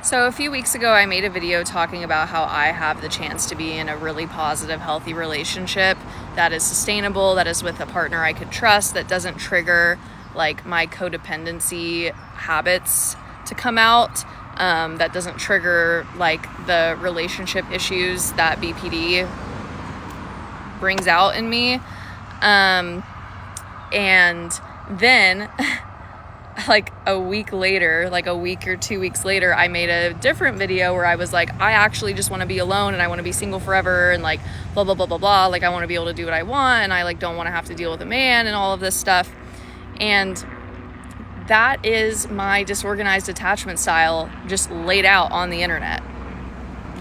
So a few weeks ago, I made a video talking about how I have the chance to be in a really positive, healthy relationship that is sustainable, that is with a partner I could trust, that doesn't trigger like my codependency habits to come out, that doesn't trigger like the relationship issues that BPD brings out in me. And then like a week or 2 weeks later, I made a different video where I was like, I actually just want to be alone and I want to be single forever and like blah, blah, blah, blah, blah. Like I want to be able to do what I want and I like don't want to have to deal with a man and all of this stuff. And that is my disorganized attachment style just laid out on the internet.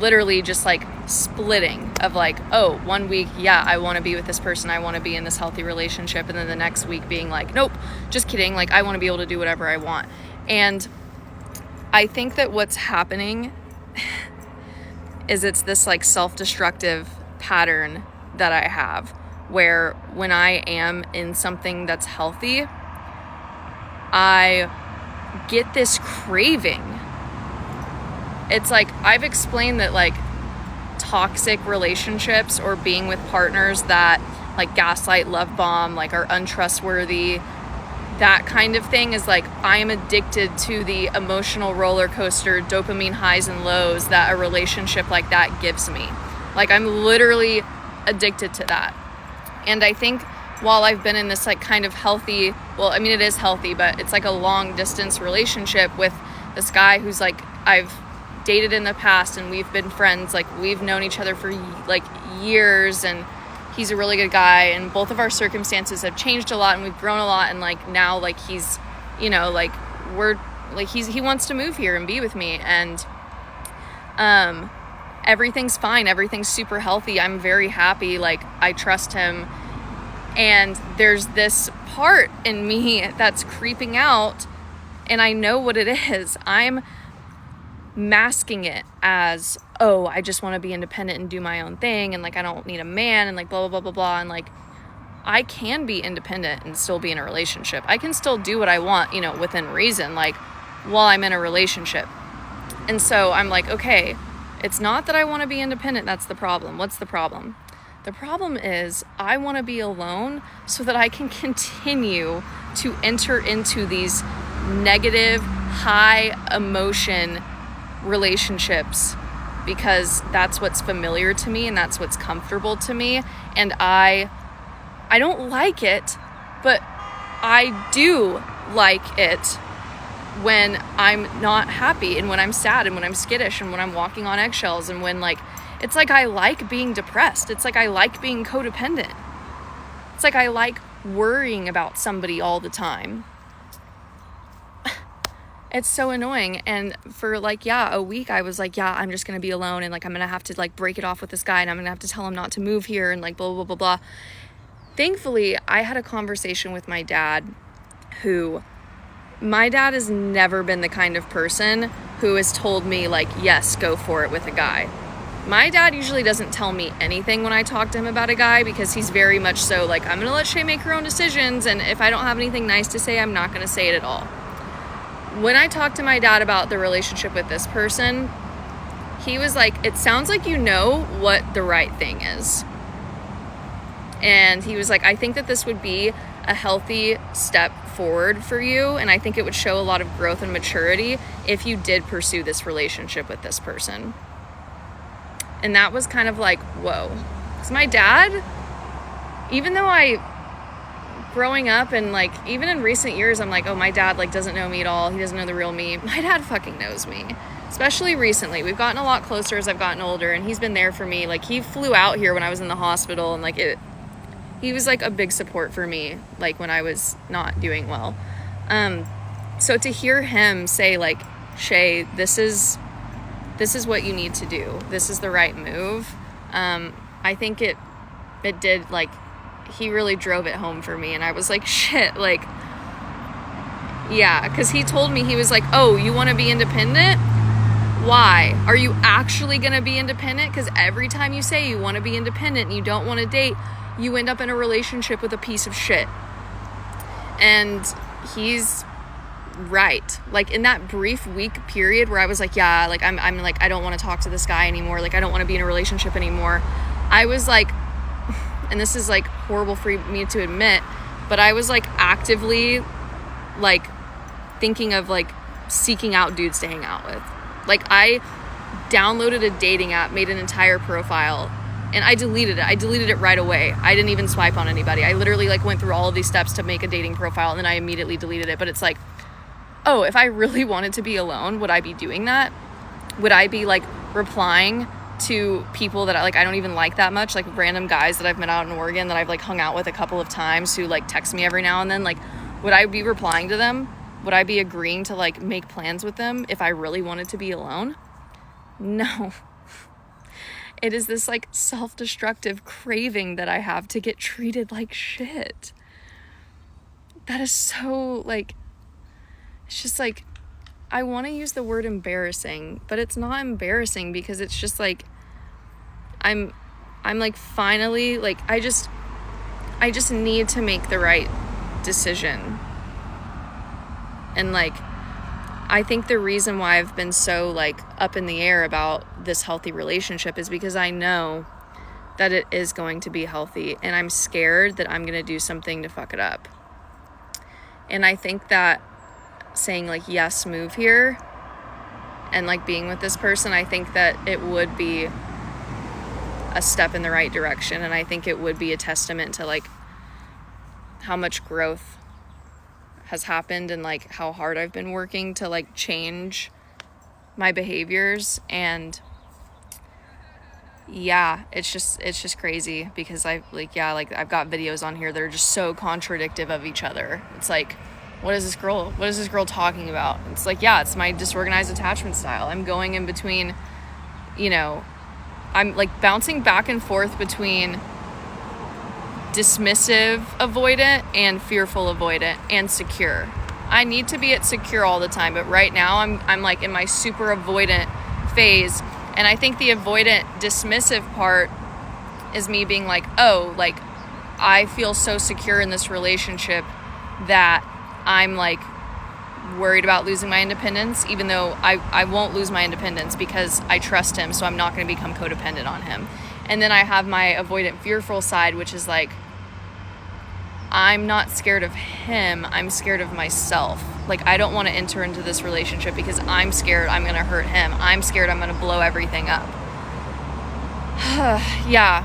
Literally just like splitting of like, oh, 1 week, yeah, I want to be with this person, I want to be in this healthy relationship, and then the next week being like, nope, just kidding, like I want to be able to do whatever I want. And I think that what's happening is it's this like self-destructive pattern that I have where when I am in something that's healthy, I get this craving. It's like, I've explained that like toxic relationships or being with partners that like gaslight, love bomb, like are untrustworthy, that kind of thing is like, I am addicted to the emotional roller coaster, dopamine highs and lows that a relationship like that gives me. Like I'm literally addicted to that. And I think while I've been in this like kind of healthy, well, I mean, it is healthy, but it's like a long distance relationship with this guy who's like, I've dated in the past and we've been friends, like we've known each other for like years, and he's a really good guy, and both of our circumstances have changed a lot and we've grown a lot, and like now like he's, you know, like we're like he wants to move here and be with me, and everything's fine, everything's super healthy, I'm very happy, like I trust him. And there's this part in me that's creeping out, and I know what it is. I'm masking it as, oh, I just want to be independent and do my own thing, and like I don't need a man, and like blah, blah, blah, blah, blah. And like I can be independent and still be in a relationship. I can still do what I want, you know, within reason, like while I'm in a relationship. And so I'm like, okay, it's not that I want to be independent. That's the problem. What's the problem? The problem is I want to be alone so that I can continue to enter into these negative, high emotion relationships, because that's what's familiar to me and that's what's comfortable to me. And I don't like it, but I do like it when I'm not happy and when I'm sad and when I'm skittish and when I'm walking on eggshells and when like, it's like I like being depressed. It's like I like being codependent. It's like I like worrying about somebody all the time. It's so annoying. And for like, yeah, a week I was like, yeah, I'm just going to be alone, and like I'm going to have to like break it off with this guy, and I'm going to have to tell him not to move here, and like blah, blah, blah, blah. Thankfully, I had a conversation with my dad my dad has never been the kind of person who has told me like, yes, go for it with a guy. My dad usually doesn't tell me anything when I talk to him about a guy, because he's very much so like, I'm going to let Shay make her own decisions, and if I don't have anything nice to say, I'm not going to say it at all. When I talked to my dad about the relationship with this person, he was like, it sounds like you know what the right thing is. And he was like, I think that this would be a healthy step forward for you, and I think it would show a lot of growth and maturity if you did pursue this relationship with this person. And that was kind of like, whoa. Because my dad, even though growing up and like even in recent years, I'm like, oh, my dad like doesn't know me at all, he doesn't know the real me. My dad fucking knows me, especially recently. We've gotten a lot closer as I've gotten older, and he's been there for me. Like he flew out here when I was in the hospital, and like he was like a big support for me, like when I was not doing well. So to hear him say like, Shay, this is what you need to do, this is the right move, I think it did, like, he really drove it home for me. And I was like, shit, like, yeah, because he told me, he was like, oh, you want to be independent? Why? Are you actually going to be independent? Because every time you say you want to be independent and you don't want to date, you end up in a relationship with a piece of shit. And he's right. Like in that brief week period where I was like, yeah, like I'm like, I don't want to talk to this guy anymore. Like I don't want to be in a relationship anymore. I was like, and this is like horrible for me to admit, but I was like actively like thinking of like seeking out dudes to hang out with. Like I downloaded a dating app, made an entire profile, and I deleted it. I deleted it right away. I didn't even swipe on anybody. I literally like went through all of these steps to make a dating profile, and then I immediately deleted it. But it's like, oh, if I really wanted to be alone, would I be doing that? Would I be like replying to people that I don't even like that much, like random guys that I've met out in Oregon that I've like hung out with a couple of times who like text me every now and then? Like, would I be replying to them? Would I be agreeing to like make plans with them if I really wanted to be alone? No. It is this like self-destructive craving that I have to get treated like shit. That is so like, it's just like, I want to use the word embarrassing, but it's not embarrassing because it's just like, I'm like finally, like I just need to make the right decision. And like, I think the reason why I've been so like up in the air about this healthy relationship is because I know that it is going to be healthy, and I'm scared that I'm going to do something to fuck it up. And I think that saying like, yes, move here, and like being with this person, I think that it would be a step in the right direction. And I think it would be a testament to like how much growth has happened and like how hard I've been working to like change my behaviors. And yeah, it's just crazy because I've got videos on here that are just so contradictive of each other. It's like, what is this girl talking about? It's like, yeah, it's my disorganized attachment style. I'm going in between, you know, I'm like bouncing back and forth between dismissive avoidant and fearful avoidant and secure. I need to be at secure all the time, but right now I'm like in my super avoidant phase. And I think the avoidant dismissive part is me being like, oh, like I feel so secure in this relationship that I'm like worried about losing my independence, even though I won't lose my independence because I trust him, so I'm not going to become codependent on him. And then I have my avoidant fearful side, which is like, I'm not scared of him, I'm scared of myself. Like, I don't want to enter into this relationship because I'm scared I'm going to hurt him. I'm scared I'm going to blow everything up. Yeah,